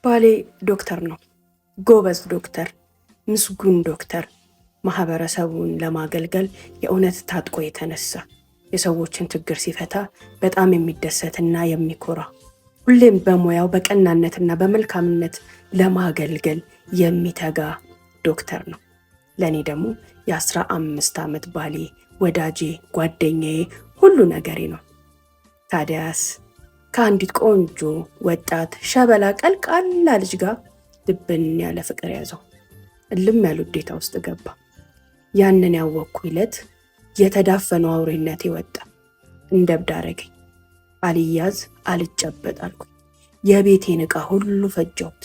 ባሌ ዶክተር ነው። ጎበዝ ዶክተር፣ ምስጉን ዶክተር፣ ማህበረሰቡን ለማገልገል የእውነት ታጥቆ የተነሳ የሰዎችን ችግር ሲፈታ በጣም የሚደሰትና የሚኮራ ሁሌም በሙያው በቀናነትና በመልካምነት ለማገልገል የሚተጋ ዶክተር ነው። ለእኔ ደግሞ የ15 ዓመት ባሌ፣ ወዳጄ፣ ጓደኛዬ፣ ሁሉ ነገሬ ነው። ታዲያስ ከአንዲት ቆንጆ ወጣት ሸበላ ቀልቃላ ልጅ ጋር ልብን ያለ ፍቅር ያዘው። እልም ያለ ውዴታ ውስጥ ገባ። ያንን ያወቅኩ ዕለት የተዳፈነው አውሬነቴ ወጣ። እንደ እብድ አረገኝ። አልያዝ አልጨበጥ አልኩኝ። የቤቴን ዕቃ ሁሉ ፈጀሁት።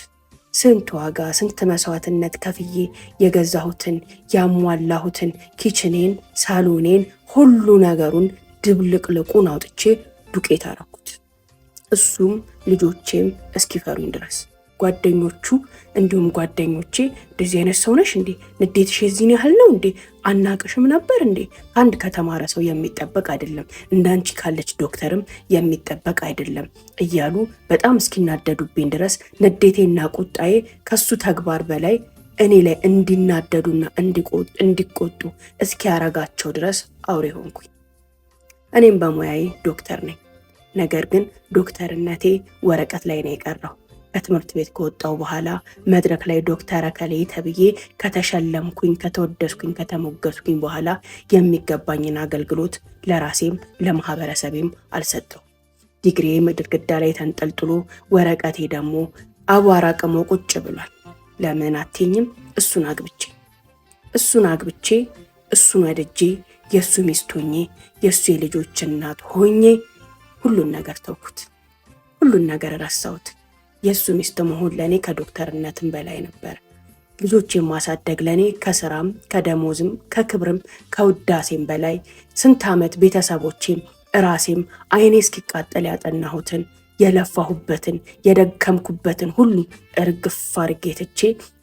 ስንት ዋጋ ስንት መስዋዕትነት ከፍዬ የገዛሁትን ያሟላሁትን ኪችኔን፣ ሳሎኔን፣ ሁሉ ነገሩን ድብልቅልቁን አውጥቼ ዱቄት አረኩት። እሱም ልጆቼም እስኪፈሩኝ ድረስ ጓደኞቹ እንዲሁም ጓደኞቼ እንደዚህ አይነት ሰው ነሽ እንዴ? ንዴትሽ የዚህን ያህል ነው እንዴ? አናቅሽም ነበር እንዴ? አንድ ከተማረ ሰው የሚጠበቅ አይደለም፣ እንዳንቺ ካለች ዶክተርም የሚጠበቅ አይደለም እያሉ በጣም እስኪናደዱብኝ ድረስ ንዴቴና ቁጣዬ ከሱ ተግባር በላይ እኔ ላይ እንዲናደዱና እንዲቆጡ እስኪያረጋቸው ድረስ አውሬ ሆንኩኝ። እኔም በሙያዬ ዶክተር ነኝ። ነገር ግን ዶክተርነቴ ወረቀት ላይ ነው የቀረው። ከትምህርት ቤት ከወጣው በኋላ መድረክ ላይ ዶክተር እከሌ ተብዬ ከተሸለምኩኝ፣ ከተወደስኩኝ፣ ከተሞገስኩኝ በኋላ የሚገባኝን አገልግሎት ለራሴም ለማህበረሰቤም አልሰጠው። ዲግሪዬም ግድግዳ ላይ ተንጠልጥሎ ወረቀቴ ደግሞ አቧራ ቅሞ ቁጭ ብሏል። ለምን አትይኝም? እሱን አግብቼ እሱን ወድጄ የእሱ ሚስት ሆኜ የእሱ የልጆች እናት ሆኜ ሁሉን ነገር ተውኩት። ሁሉን ነገር ረሳሁት። የእሱ ሚስት መሆን ለእኔ ከዶክተርነትም በላይ ነበር። ልጆቼን ማሳደግ ለእኔ ከስራም ከደሞዝም ከክብርም ከውዳሴም በላይ ስንት ዓመት ቤተሰቦቼም ራሴም አይኔ እስኪቃጠል ያጠናሁትን የለፋሁበትን የደከምኩበትን ሁሉ እርግፍ አርጌ ትቼ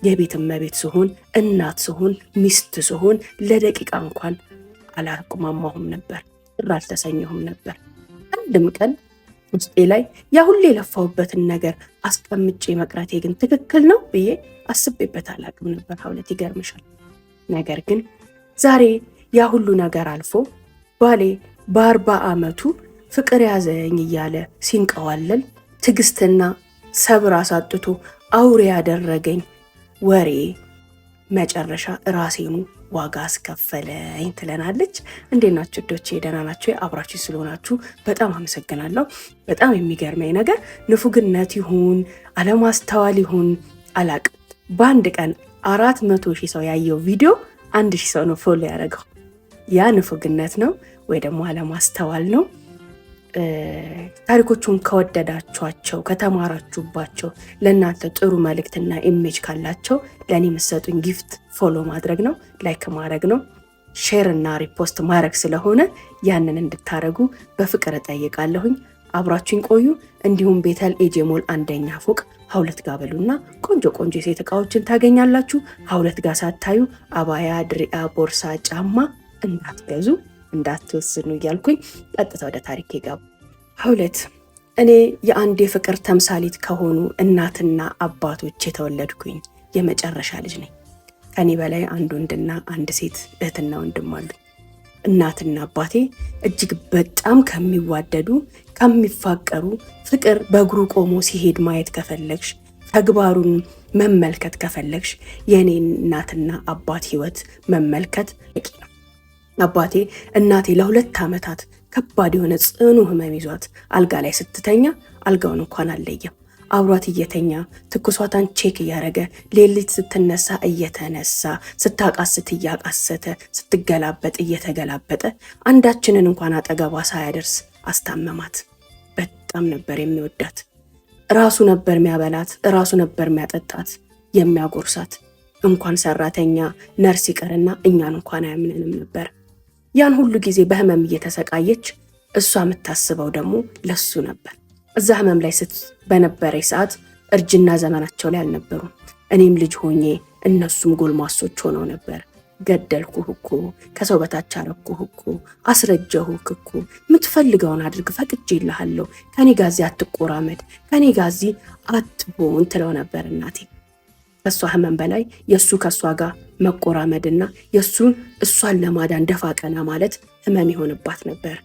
የቤት እመቤት ስሆን፣ እናት ስሆን፣ ሚስት ስሆን ለደቂቃ እንኳን አላቅማማሁም ነበር፣ አልተሰኘሁም ነበር። አንድም ቀን ውስጤ ላይ ያ ሁሉ የለፋሁበትን ነገር አስቀምጬ መቅረቴ ግን ትክክል ነው ብዬ አስቤበት አላቅም ነበር። ሀውለት ይገርምሻል። ነገር ግን ዛሬ ያ ሁሉ ነገር አልፎ ባሌ በ40 ዓመቱ ፍቅር ያዘኝ እያለ ሲንቀዋለል ትዕግስትና ሰብር አሳጥቶ አውሬ ያደረገኝ ወሬ መጨረሻ ራሴኑ ዋጋ አስከፈለኝ ትለናለች። እንዴት ናችሁ ዶቼ? ደህና ናችሁ? አብራችሁ ስለሆናችሁ በጣም አመሰግናለሁ። በጣም የሚገርመኝ ነገር ንፉግነት ይሁን አለማስተዋል ይሁን አላቅም፣ በአንድ ቀን 400,000 ሰው ያየው ቪዲዮ 1,000 ሰው ነው ፎሎ ያደረገው። ያ ንፉግነት ነው ወይ ደግሞ አለማስተዋል ነው? ታሪኮቹን ከወደዳችኋቸው ከተማራችሁባቸው ለእናንተ ጥሩ መልእክትና ኢሜጅ ካላቸው ለእኔ የምትሰጡኝ ጊፍት ፎሎ ማድረግ ነው፣ ላይክ ማድረግ ነው፣ ሼር እና ሪፖስት ማድረግ ስለሆነ ያንን እንድታረጉ በፍቅር እጠይቃለሁኝ። አብራችሁኝ ቆዩ። እንዲሁም ቤተል ኤጄሞል 1ኛ ፎቅ ሀውለት ጋር በሉና ቆንጆ ቆንጆ የሴት እቃዎችን ታገኛላችሁ። ሀውለት ጋር ሳታዩ አባያ፣ ድሪያ፣ ቦርሳ፣ ጫማ እንዳትገዙ እንዳትወስኑ እያልኩኝ ቀጥታ ወደ ታሪክ ይገባ። ሀውለት እኔ የአንድ የፍቅር ተምሳሌት ከሆኑ እናትና አባቶች የተወለድኩኝ የመጨረሻ ልጅ ነኝ። ከኔ በላይ አንድ ወንድና አንድ ሴት እህትና ወንድም አሉ። እናትና አባቴ እጅግ በጣም ከሚዋደዱ ከሚፋቀሩ፣ ፍቅር በእግሩ ቆሞ ሲሄድ ማየት ከፈለግሽ፣ ተግባሩን መመልከት ከፈለግሽ የኔ እናትና አባት ህይወት መመልከት በቂ ነው። አባቴ እናቴ ለ2 ዓመታት ከባድ የሆነ ጽኑ ህመም ይዟት አልጋ ላይ ስትተኛ አልጋውን እንኳን አልለየም። አብሯት እየተኛ ትኩሷታን ቼክ እያደረገ ሌሊት ስትነሳ እየተነሳ ስታቃስት እያቃሰተ ስትገላበጥ እየተገላበጠ አንዳችንን እንኳን አጠገቧ ሳያደርስ አስታመማት። በጣም ነበር የሚወዳት። ራሱ ነበር የሚያበላት፣ ራሱ ነበር የሚያጠጣት የሚያጎርሳት። እንኳን ሰራተኛ ነርስ ይቀርና እኛን እንኳን አያምነንም ነበር። ያን ሁሉ ጊዜ በህመም እየተሰቃየች እሷ የምታስበው ደግሞ ለሱ ነበር። እዛ ህመም ላይ በነበረ ሰዓት እርጅና ዘመናቸው ላይ አልነበሩም። እኔም ልጅ ሆኜ እነሱም ጎልማሶች ሆነው ነበር። ገደልኩህ እኮ፣ ከሰው በታች አረኩህ እኮ፣ አስረጀሁህ እኮ፣ የምትፈልገውን አድርግ፣ ፈቅጄልሃለሁ፣ ከኔ ጋዚ አትቆራመድ፣ ከኔ ጋዚ አትቦን ትለው ነበር እናቴ። ከእሷ ህመም በላይ የእሱ ከእሷ ጋር መቆራመድና የእሱን እሷን ለማዳን ደፋ ቀና ማለት ህመም ይሆንባት ነበር።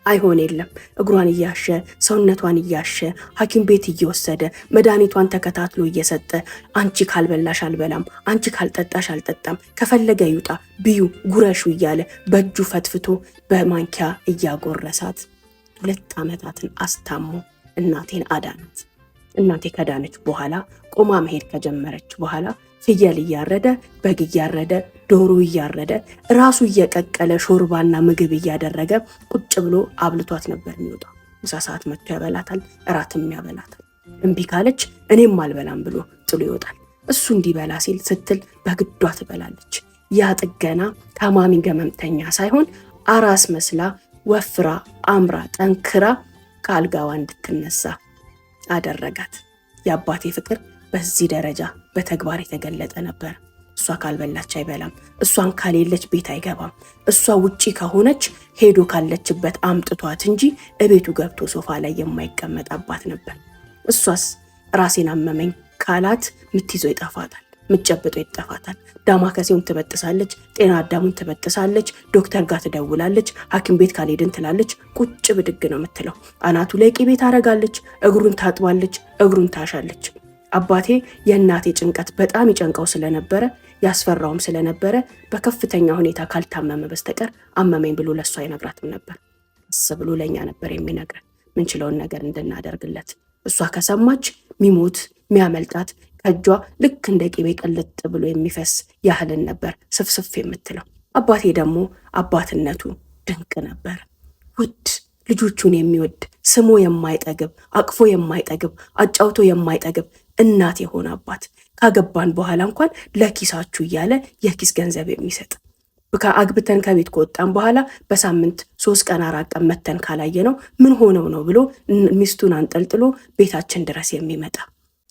አይሆን የለም እግሯን እያሸ ሰውነቷን እያሸ ሐኪም ቤት እየወሰደ መድኃኒቷን ተከታትሎ እየሰጠ አንቺ ካልበላሽ አልበላም፣ አንቺ ካልጠጣሽ አልጠጣም፣ ከፈለገ ይውጣ ብዩ ጉረሹ እያለ በእጁ ፈትፍቶ በማንኪያ እያጎረሳት 2 ዓመታትን አስታሞ እናቴን አዳናት። እናቴ ከዳነች በኋላ ቆማ መሄድ ከጀመረች በኋላ ፍየል እያረደ በግ እያረደ ዶሮ እያረደ ራሱ እየቀቀለ ሾርባና ምግብ እያደረገ ቁጭ ብሎ አብልቷት ነበር የሚወጣው። ምሳ ሰዓት መጥቶ ያበላታል፣ እራትም ያበላታል። እምቢ ካለች እኔም አልበላም ብሎ ጥሎ ይወጣል። እሱ እንዲበላ ሲል ስትል በግዷ ትበላለች። ያ ጥገና ታማሚ ገመምተኛ ሳይሆን አራስ መስላ ወፍራ አምራ ጠንክራ ከአልጋዋ እንድትነሳ አደረጋት። የአባቴ ፍቅር በዚህ ደረጃ በተግባር የተገለጠ ነበር። እሷ ካልበላች አይበላም፣ እሷን ካሌለች ቤት አይገባም፣ እሷ ውጪ ከሆነች ሄዶ ካለችበት አምጥቷት እንጂ እቤቱ ገብቶ ሶፋ ላይ የማይቀመጥ አባት ነበር። እሷስ ራሴን አመመኝ ካላት ምትይዞ ይጠፋታል፣ ምትጨብጦ ይጠፋታል። ዳማከሴውን ትበጥሳለች፣ ጤና አዳሙን ትበጥሳለች፣ ዶክተር ጋር ትደውላለች፣ ሐኪም ቤት ካልሄድን ትላለች። ቁጭ ብድግ ነው የምትለው። አናቱ ላይ ቅቤ ታረጋለች፣ እግሩን ታጥባለች፣ እግሩን ታሻለች። አባቴ የእናቴ ጭንቀት በጣም ይጨንቀው ስለነበረ ያስፈራውም ስለነበረ በከፍተኛ ሁኔታ ካልታመመ በስተቀር አመመኝ ብሎ ለእሷ አይነግራትም ነበር። እስ ብሎ ለእኛ ነበር የሚነግረን ምንችለውን ነገር እንድናደርግለት። እሷ ከሰማች ሚሞት ሚያመልጣት ከእጇ ልክ እንደ ቅቤ ቅልጥ ብሎ የሚፈስ ያህልን ነበር ስፍስፍ የምትለው። አባቴ ደግሞ አባትነቱ ድንቅ ነበር። ውድ ልጆቹን የሚወድ ስሞ የማይጠግብ አቅፎ የማይጠግብ አጫውቶ የማይጠግብ እናት የሆነ አባት፣ ካገባን በኋላ እንኳን ለኪሳችሁ እያለ የኪስ ገንዘብ የሚሰጥ፣ አግብተን ከቤት ከወጣን በኋላ በሳምንት 3 ቀን 4 ቀን መተን ካላየ ነው ምን ሆነው ነው ብሎ ሚስቱን አንጠልጥሎ ቤታችን ድረስ የሚመጣ፣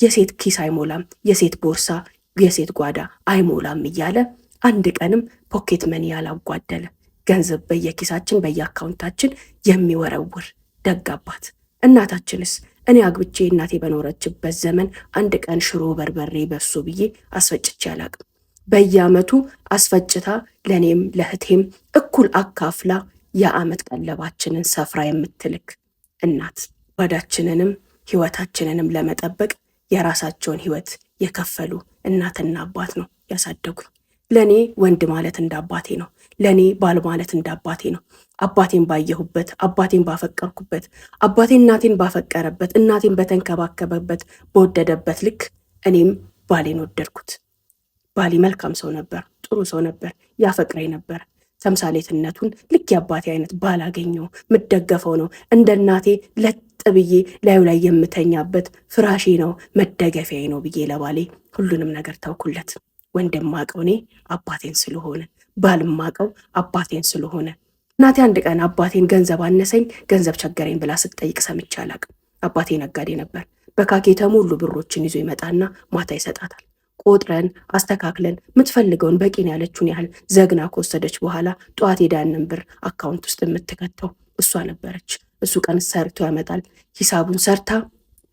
የሴት ኪስ አይሞላም፣ የሴት ቦርሳ የሴት ጓዳ አይሞላም እያለ አንድ ቀንም ፖኬት መኒ ያላጓደለ ገንዘብ በየኪሳችን በየአካውንታችን የሚወረውር ደግ አባት። እናታችንስ እኔ አግብቼ እናቴ በኖረችበት ዘመን አንድ ቀን ሽሮ በርበሬ በሶ ብዬ አስፈጭቼ አላቅም። በየዓመቱ አስፈጭታ ለኔም ለእህቴም እኩል አካፍላ የዓመት ቀለባችንን ሰፍራ የምትልክ እናት፣ ጓዳችንንም ህይወታችንንም ለመጠበቅ የራሳቸውን ህይወት የከፈሉ እናትና አባት ነው ያሳደጉኝ። ለኔ ወንድ ማለት እንዳባቴ ነው። ለኔ ባል ማለት እንዳባቴ ነው። አባቴን ባየሁበት፣ አባቴን ባፈቀርኩበት፣ አባቴ እናቴን ባፈቀረበት፣ እናቴን በተንከባከበበት በወደደበት ልክ እኔም ባሌን ወደድኩት። ባሌ መልካም ሰው ነበር፣ ጥሩ ሰው ነበር፣ ያፈቅረኝ ነበር። ተምሳሌትነቱን ልክ የአባቴ አይነት ባል አገኘው። ምደገፈው ነው፣ እንደ እናቴ ለጥ ብዬ ላዩ ላይ የምተኛበት ፍራሼ ነው፣ መደገፊያዬ ነው ብዬ ለባሌ ሁሉንም ነገር ተውኩለት። ወንድም ማቀው እኔ አባቴን ስለሆነ፣ ባልም ማቀው አባቴን ስለሆነ። እናቴ አንድ ቀን አባቴን ገንዘብ አነሰኝ፣ ገንዘብ ቸገረኝ ብላ ስትጠይቅ ሰምቼ አላቅም። አባቴ ነጋዴ ነበር። በካኬ የተሞሉ ብሮችን ይዞ ይመጣና ማታ ይሰጣታል። ቆጥረን አስተካክለን የምትፈልገውን በቂን ያለችውን ያህል ዘግና ከወሰደች በኋላ ጠዋት ሄዳ ያንን ብር አካውንት ውስጥ የምትከተው እሷ ነበረች። እሱ ቀን ሰርቶ ያመጣል። ሂሳቡን ሰርታ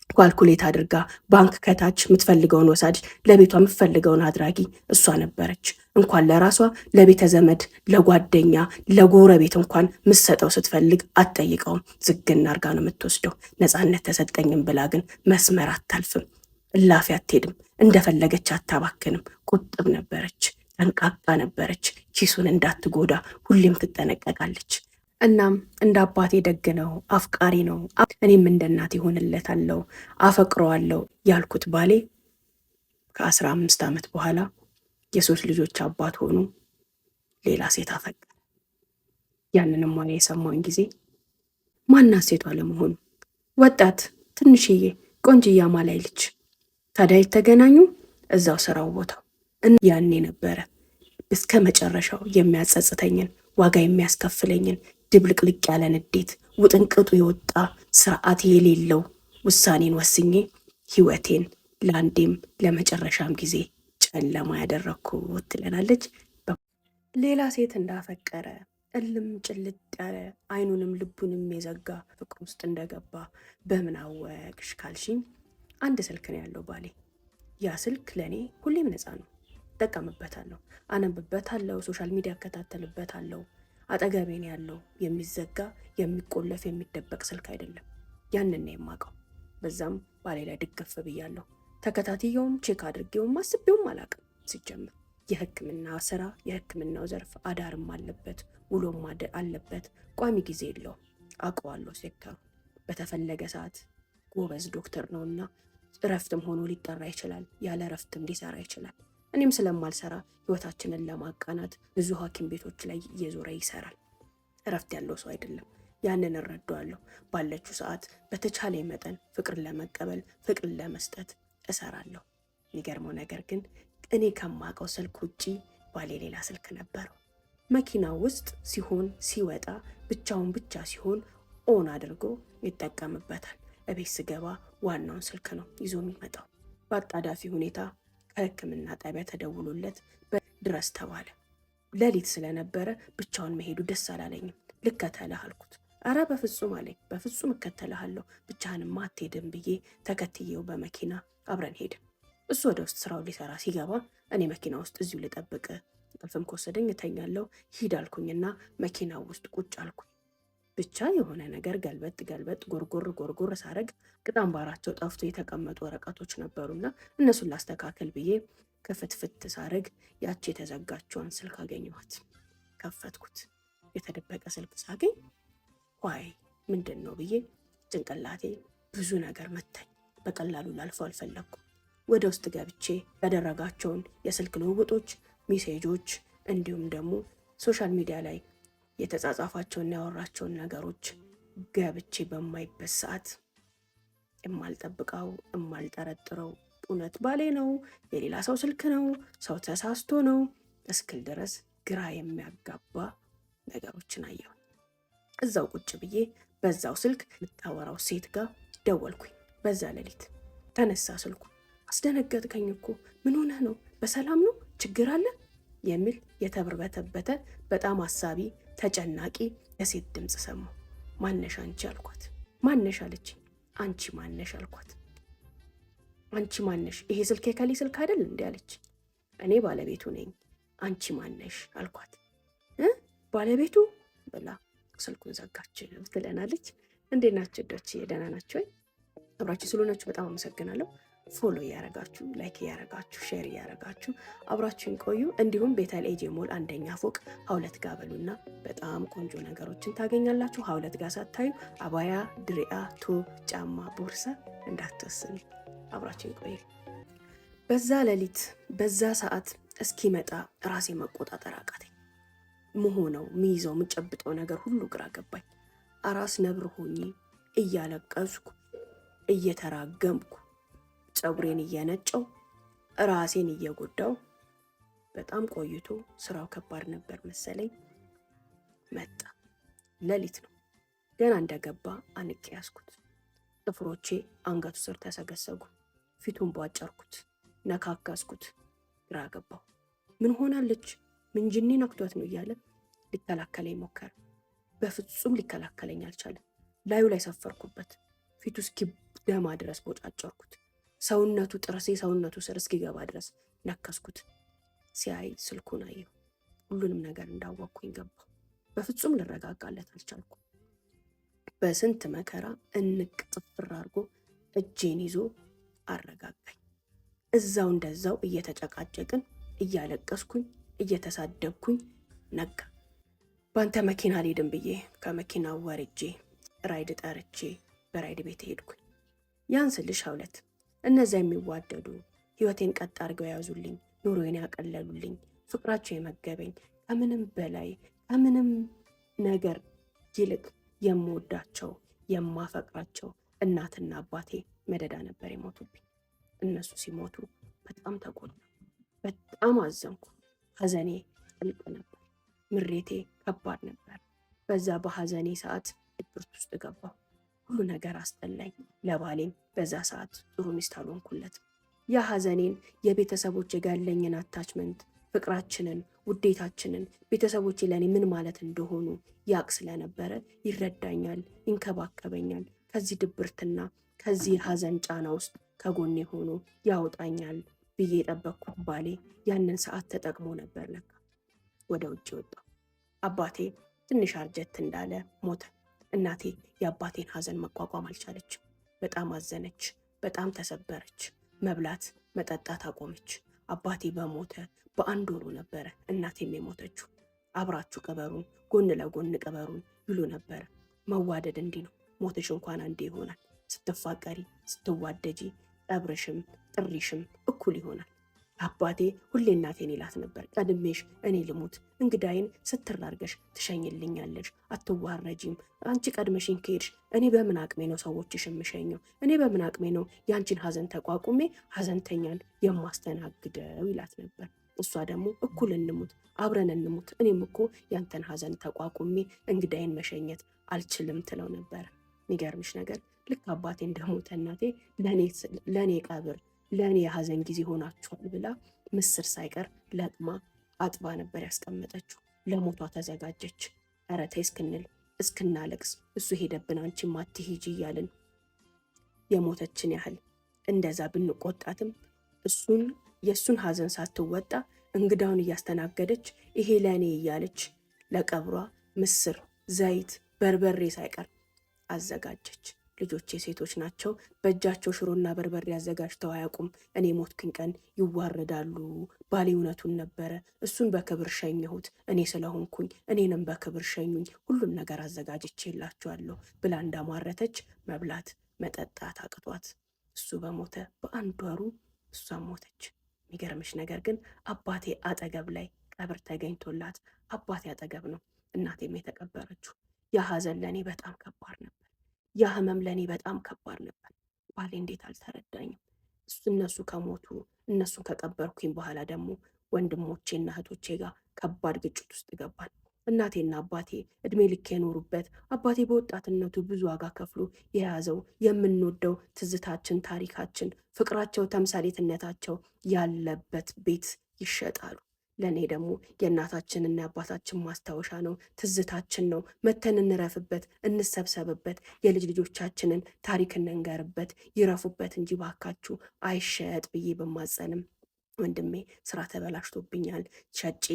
ኳልኩሌት አድርጋ ባንክ ከታች የምትፈልገውን ወሳጅ፣ ለቤቷ የምትፈልገውን አድራጊ እሷ ነበረች። እንኳን ለራሷ ለቤተ ዘመድ፣ ለጓደኛ፣ ለጎረቤት እንኳን ምሰጠው ስትፈልግ አትጠይቀውም። ዝግና አርጋ ነው የምትወስደው። ነፃነት ተሰጠኝም ብላ ግን መስመር አታልፍም። እላፊ አትሄድም። እንደፈለገች አታባክንም። ቁጥብ ነበረች፣ ጠንቃቃ ነበረች። ኪሱን እንዳትጎዳ ሁሌም ትጠነቀቃለች። እናም እንደ አባቴ ደግ ነው፣ አፍቃሪ ነው፣ እኔም እንደ እናቴ ሆንለታለሁ፣ አፈቅረዋለሁ ያልኩት ባሌ ከ15 ዓመት በኋላ የ3 ልጆች አባት ሆኑ፣ ሌላ ሴት አፈቀረ። ያንንም ወሬ የሰማሁኝ ጊዜ ማናት ሴቷ ለመሆኑ? ወጣት ትንሽዬ ቆንጅዬ አማላይ ልጅ። ታዲያ የተገናኙ እዛው ስራው ቦታው። ያኔ ነበረ እስከ መጨረሻው የሚያጸጽተኝን ዋጋ የሚያስከፍለኝን ድብልቅልቅ ያለ ንዴት፣ ውጥንቅጡ የወጣ ስርዓት የሌለው ውሳኔን ወስኜ ህይወቴን ለአንዴም ለመጨረሻም ጊዜ ጨለማ ያደረግኩት ትለናለች። ሌላ ሴት እንዳፈቀረ እልም ጭልጥ ያለ አይኑንም ልቡንም የዘጋ ፍቅር ውስጥ እንደገባ በምን አወቅሽ ካልሽኝ፣ አንድ ስልክ ነው ያለው ባሌ። ያ ስልክ ለእኔ ሁሌም ነፃ ነው። እጠቀምበታለሁ፣ አነብበታለሁ፣ ሶሻል ሚዲያ እከታተልበታለሁ። አጠገቤን ያለው የሚዘጋ የሚቆለፍ የሚደበቅ ስልክ አይደለም። ያንን ነው የማውቀው። በዛም ባሌ ላይ ድገፍ ብያለሁ። ተከታትየውም ቼክ አድርጌውም አስቤውም አላውቅም ሲጀምር። የህክምና ስራ የህክምናው ዘርፍ አዳርም አለበት ውሎም አለበት። ቋሚ ጊዜ የለው። አውቀዋለሁ ሴክተሩ። በተፈለገ ሰዓት ጎበዝ ዶክተር ነውና እረፍትም ሆኖ ሊጠራ ይችላል፣ ያለ እረፍትም ሊሰራ ይችላል። እኔም ስለማልሰራ ህይወታችንን ለማቃናት ብዙ ሐኪም ቤቶች ላይ እየዞረ ይሰራል። እረፍት ያለው ሰው አይደለም። ያንን እረዳዋለሁ። ባለችው ሰዓት በተቻለ መጠን ፍቅርን ለመቀበል ፍቅርን ለመስጠት እሰራለሁ። የሚገርመው ነገር ግን እኔ ከማውቀው ስልክ ውጪ ባሌ ሌላ ስልክ ነበረው። መኪና ውስጥ ሲሆን ሲወጣ ብቻውን ብቻ ሲሆን ኦን አድርጎ ይጠቀምበታል። እቤት ስገባ ዋናውን ስልክ ነው ይዞ የሚመጣው። በአጣዳፊ ሁኔታ ከህክምና ጣቢያ ተደውሎለት ድረስ ተባለ። ሌሊት ስለነበረ ብቻውን መሄዱ ደስ አላለኝም። ልከተልህ አልኩት። አረ በፍጹም አለኝ። በፍጹም እከተልሃለሁ፣ ብቻህንማ አትሄድም ብዬ ተከትዬው በመኪና አብረን ሄድን። እሱ ወደ ውስጥ ስራው ሊሰራ ሲገባ እኔ መኪና ውስጥ እዚሁ ልጠብቅ፣ እንቅልፍም ከወሰደኝ እተኛለሁ ሂድ አልኩኝና መኪናው ውስጥ ቁጭ አልኩኝ። ብቻ የሆነ ነገር ገልበጥ ጎርጎር ሳረግ ቅጣም ባራቸው ጠፍቶ የተቀመጡ ወረቀቶች ነበሩና እነሱን ላስተካከል ብዬ ክፍትፍት ሳረግ ያቺ የተዘጋችውን ስልክ አገኘኋት። ከፈትኩት። የተደበቀ ስልክ ሳገኝ ዋይ ምንድን ነው ብዬ ጭንቅላቴ ብዙ ነገር መታኝ። በቀላሉ ላልፈው አልፈለግኩም። ወደ ውስጥ ገብቼ ያደረጋቸውን የስልክ ልውውጦች፣ ሜሴጆች እንዲሁም ደግሞ ሶሻል ሚዲያ ላይ የተጻጻፋቸውና ያወራቸውን ነገሮች ገብቼ በማይበት ሰዓት የማልጠብቀው የማልጠረጥረው እውነት ባሌ ነው፣ የሌላ ሰው ስልክ ነው፣ ሰው ተሳስቶ ነው እስክል ድረስ ግራ የሚያጋባ ነገሮችን አየሁ። እዛው ቁጭ ብዬ በዛው ስልክ የምታወራው ሴት ጋር ደወልኩኝ። በዛ ሌሊት ተነሳ ስልኩ። አስደነገጥከኝ እኮ ምን ሆነህ ነው? በሰላም ነው? ችግር አለ? የሚል የተብርበተበተ በጣም አሳቢ ተጨናቂ የሴት ድምፅ ሰማሁ። ማነሽ አንቺ አልኳት። ማነሽ አለችኝ። አንቺ ማነሽ አልኳት። አንቺ ማነሽ? ይሄ ስልክ የከሌ ስልክ አይደል እንዴ አለች። እኔ ባለቤቱ ነኝ። አንቺ ማነሽ አልኳት። ባለቤቱ ብላ ስልኩን ዘጋች ትለናለች። እንዴት ናችሁ ዶች? ደህና ናችሁ ወይ? አብራችሁ ስለሆናችሁ በጣም አመሰግናለሁ። ፎሎ እያረጋችሁ ላይክ እያረጋችሁ ሼር እያረጋችሁ አብራችሁን ቆዩ። እንዲሁም ቤተል ኤጄ ሞል አንደኛ ፎቅ ሀውለት ጋር በሉና በጣም ቆንጆ ነገሮችን ታገኛላችሁ። ሀውለት ጋር ሳታዩ አባያ፣ ድሪያ፣ ቶፕ፣ ጫማ፣ ቦርሳ እንዳትወስኑ። አብራችሁን ቆዩ። በዛ ሌሊት በዛ ሰዓት እስኪመጣ ራሴ መቆጣጠር አቃተኝ። መሆነው ሚይዘው የምጨብጠው ነገር ሁሉ ግራ ገባኝ። አራስ ነብር ሆኜ እያለቀስኩ እየተራገምኩ ፀጉሬን እየነጨው ራሴን እየጎዳው በጣም ቆይቶ ስራው ከባድ ነበር መሰለኝ መጣ። ሌሊት ነው። ገና እንደገባ አንቄ ያዝኩት። ጥፍሮቼ አንገቱ ስር ተሰገሰጉ። ፊቱን ቧጨርኩት፣ ነካከስኩት። ግራ ገባው። ምን ሆናለች? ምን ጅኒ ነክቷት ነው እያለ ሊከላከለኝ ሞከረ። በፍጹም ሊከላከለኝ አልቻለም። ላዩ ላይ ሰፈርኩበት። ፊቱ እስኪ ደማ ድረስ ቦጫጨርኩት። ሰውነቱ ጥርሴ ሰውነቱ ስር እስኪገባ ድረስ ነከስኩት። ሲያይ ስልኩን አየሁ። ሁሉንም ነገር እንዳወቅኩኝ ገባው። በፍጹም ልረጋጋለት አልቻልኩም። በስንት መከራ እንቅ ጥፍር አድርጎ እጄን ይዞ አረጋጋኝ። እዛው እንደዛው እየተጨቃጨቅን እያለቀስኩኝ እየተሳደብኩኝ ነጋ። በአንተ መኪና አልሄድም ብዬ ከመኪናው ወርጄ ራይድ ጠርቼ በራይድ ቤት ሄድኩኝ። ያን ስልሽ ሀውለት እነዚያ የሚዋደዱ ህይወቴን ቀጥ አድርገው የያዙልኝ፣ ኑሮዬን ያቀለሉልኝ፣ ፍቅራቸው የመገበኝ ከምንም በላይ ከምንም ነገር ይልቅ የምወዳቸው የማፈቅራቸው እናትና አባቴ መደዳ ነበር የሞቱብኝ። እነሱ ሲሞቱ በጣም ተጎዳሁ፣ በጣም አዘንኩ። ሀዘኔ ጥልቅ ነበር፣ ምሬቴ ከባድ ነበር። በዛ በሀዘኔ ሰዓት ድብርት ውስጥ ገባሁ። ሁሉ ነገር አስጠላኝ። ለባሌም በዛ ሰዓት ጥሩ ሚስት አልሆንኩለትም። ያ ሀዘኔን የቤተሰቦች ጋር ያለኝን አታችመንት ፍቅራችንን፣ ውዴታችንን፣ ቤተሰቦቼ ለእኔ ምን ማለት እንደሆኑ ያቅ ስለነበረ ይረዳኛል፣ ይንከባከበኛል፣ ከዚህ ድብርትና ከዚህ ሀዘን ጫና ውስጥ ከጎኔ ሆኖ ያወጣኛል ብዬ የጠበቅኩት ባሌ ያንን ሰዓት ተጠቅሞ ነበር። ለካ ወደ ውጭ ወጣው። አባቴ ትንሽ አርጀት እንዳለ ሞተ። እናቴ የአባቴን ሀዘን መቋቋም አልቻለችም። በጣም አዘነች፣ በጣም ተሰበረች። መብላት መጠጣት አቆመች። አባቴ በሞተ በአንድ ወሩ ነበረ እናቴም የሞተችው። አብራችሁ ቅበሩን፣ ጎን ለጎን ቅበሩን ይሉ ነበረ። መዋደድ እንዲህ ነው። ሞትሽ እንኳን አንዴ ይሆናል። ስትፋቀሪ ስትዋደጂ ቀብርሽም ጥሪሽም እኩል ይሆናል። አባቴ ሁሌ እናቴን ይላት ነበር፣ ቀድሜሽ እኔ ልሙት፣ እንግዳይን ስትራርገሽ ትሸኝልኛለሽ፣ አትዋረጂም። አንቺ ቀድመሽኝ ከሄድሽ እኔ በምን አቅሜ ነው ሰዎችሽ የምሸኘው? እኔ በምን አቅሜ ነው ያንቺን ሀዘን ተቋቁሜ ሀዘንተኛን የማስተናግደው ይላት ነበር። እሷ ደግሞ እኩል እንሙት፣ አብረን እንሙት፣ እኔም እኮ ያንተን ሀዘን ተቋቁሜ እንግዳይን መሸኘት አልችልም ትለው ነበር። የሚገርምሽ ነገር ልክ አባቴ እንደሞተ እናቴ ለእኔ ቀብር ለእኔ የሀዘን ጊዜ ሆናችኋል ብላ ምስር ሳይቀር ለቅማ አጥባ ነበር ያስቀመጠችው። ለሞቷ ተዘጋጀች። ኧረ ተይ እስክንል እስክናለቅስ እሱ ሄደብን አንቺም አትሂጂ እያልን የሞተችን ያህል እንደዛ ብንቆጣትም የእሱን ሀዘን ሳትወጣ እንግዳውን እያስተናገደች ይሄ ለእኔ እያለች ለቀብሯ ምስር፣ ዘይት፣ በርበሬ ሳይቀር አዘጋጀች። ልጆቼ ሴቶች ናቸው። በእጃቸው ሽሮና በርበሬ አዘጋጅተው አያውቁም። እኔ ሞትኩኝ ቀን ይዋረዳሉ። ባሌ እውነቱን ነበረ። እሱን በክብር ሸኘሁት እኔ ስለሆንኩኝ፣ እኔንም በክብር ሸኙኝ። ሁሉን ነገር አዘጋጅቼላችኋለሁ ብላ እንዳማረተች መብላት መጠጣት አቅቷት እሱ በሞተ በአንድ ወሩ እሷም ሞተች። የሚገርምሽ ነገር ግን አባቴ አጠገብ ላይ ቀብር ተገኝቶላት አባቴ አጠገብ ነው እናቴም የተቀበረችው። ያ ሀዘን ለእኔ በጣም ከባድ ነበር። ያ ህመም ለእኔ በጣም ከባድ ነበር። ባሌ እንዴት አልተረዳኝም? እነሱ ከሞቱ እነሱን ከቀበርኩኝ በኋላ ደግሞ ወንድሞቼና እህቶቼ ጋር ከባድ ግጭት ውስጥ ገባል። እናቴና አባቴ እድሜ ልክ የኖሩበት አባቴ በወጣትነቱ ብዙ ዋጋ ከፍሎ የያዘው የምንወደው ትዝታችን፣ ታሪካችን፣ ፍቅራቸው፣ ተምሳሌትነታቸው ያለበት ቤት ይሸጣሉ። ለእኔ ደግሞ የእናታችንና የአባታችን ማስታወሻ ነው፣ ትዝታችን ነው። መተን እንረፍበት፣ እንሰብሰብበት፣ የልጅ ልጆቻችንን ታሪክ እንንገርበት፣ ይረፉበት እንጂ ባካችሁ አይሸጥ ብዬ በማጸንም ወንድሜ ስራ ተበላሽቶብኛል፣ ሸጬ